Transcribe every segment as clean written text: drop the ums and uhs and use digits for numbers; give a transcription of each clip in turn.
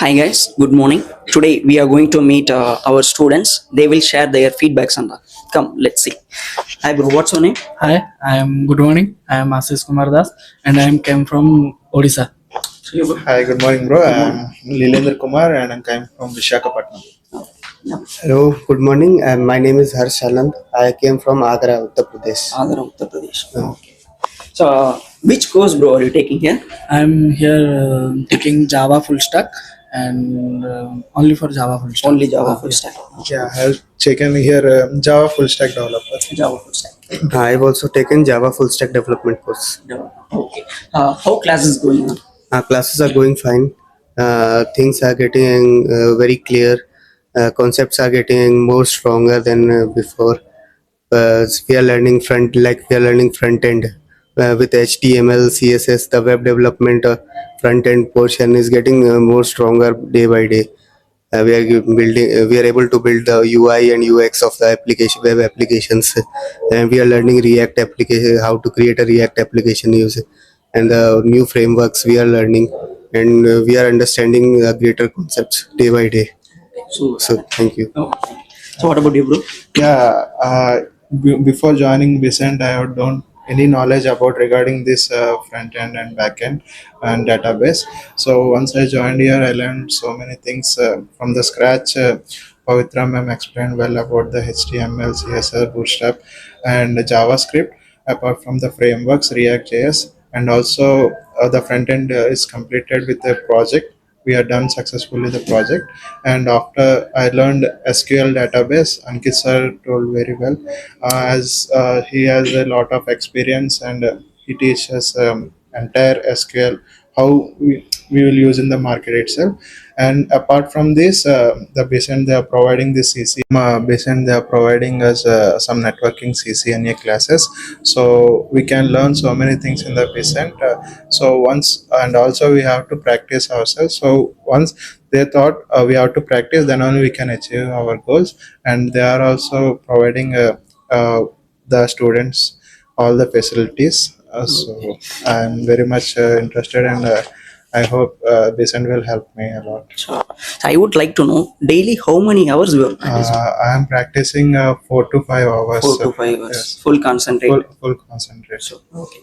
Hi guys, good morning. Today we are going to meet our students. They will share their feedbacks on that. Come, let's see. Hi bro, what's your name? Hi, I am good morning. I am Ashish Kumar Das and I am came from Odisha. You bro. Hi, good morning, bro. Good morning. I'm Lilendra Kumar and I'm coming from Vishakhapatnam. Yeah. Hello, good morning. My name is Harsh Anand. I came from Agra, Uttar Pradesh. Agra, Uttar Pradesh. Okay. So, which course bro are you taking here? I am here taking Java full stack and only for Java full stack. Only Java full Yeah. stack. Yeah, I have taken here Java full stack developer. Java full stack. I've also taken Java full stack development course. Java. Okay. How class is going on? Classes are going fine. Things are getting very clear. Concepts are getting more stronger than before. We are learning front end with HTML, CSS. The web development front end portion is getting more stronger day by day. We are able to build the UI and UX of the application, web applications, and we are learning React application, how to create a React application use, and the new frameworks we are learning, and we are understanding greater concepts day by day. So, So thank you. okay. So, what about you, bro? Yeah, before joining Besant, I don't any knowledge about regarding this front end and back end and database. So once I joined here, I learned so many things from the scratch. Pavitra ma'am explained well about the HTML, CSS, Bootstrap, and JavaScript. Apart from the frameworks, React.js, and also the front end is completed with a project. We are done successfully the project, and after I learned SQL database, Ankit sir told very well, as he has a lot of experience and he teaches entire SQL how we will use in the market itself. And apart from this, the Besant they are providing this Besant they are providing us some networking CCNA classes, so we can learn so many things in the Besant. So once, and also we have to practice ourselves. So once they thought we have to practice, then only we can achieve our goals. And they are also providing the students all the facilities. So I'm very much interested, and I hope Besant will help me a lot. So, I would like to know daily how many hours you are practicing? I am practicing 4 to 5 hours. 4 to 5 hours. Yes, Full concentrate. full concentration. Okay.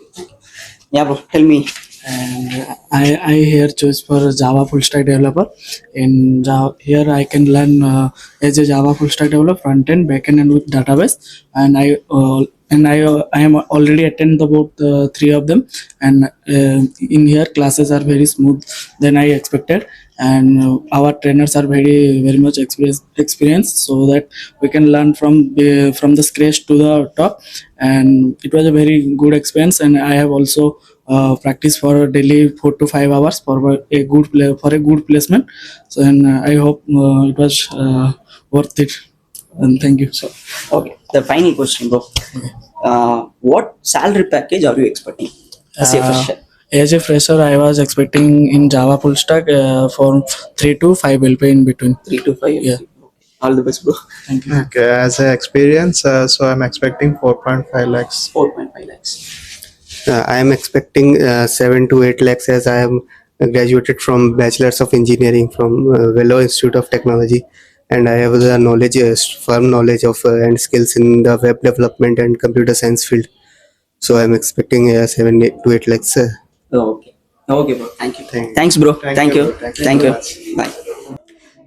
Yeah, bro. Tell me. And I here choose for Java full stack developer. In Java, here I can learn as a Java full stack developer front end, back end, and with database. And I am already attend about three of them. And in here classes are very smooth than I expected. And our trainers are very much experienced, so that we can learn from the scratch to the top. And it was a very good experience. And I have also practice for daily 4 to 5 hours for a good placement. So and I hope it was worth it. And thank you. So, okay. The final question, bro. What salary package are you expecting as a Uh, fresher? as a fresher, I was expecting in Java full stack for 3 to 5 LP in between. 3 to 5 years. Yeah. All the best, bro. Thank you. Okay, as an experience, so I'm expecting 4.5 lakhs. 4.5 lakhs. I am expecting 7 to 8 lakhs, as I am graduated from Bachelor's of Engineering from Velo Institute of Technology, and I have the knowledge, firm knowledge of and skills in the web development and computer science field. So I am expecting 7 to 8 lakhs. Okay. Okay, bro. Thank you. Thank you. Thanks, bro. Thank Thank you, you. bro. Thank you Thank so you. much. Bye.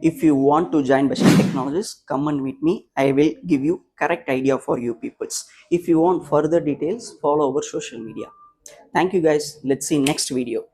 If you want to join Besant Technologies, come and meet me. I will give you correct idea for you peoples. If you want further details, follow our social media. Thank you guys. Let's see next video.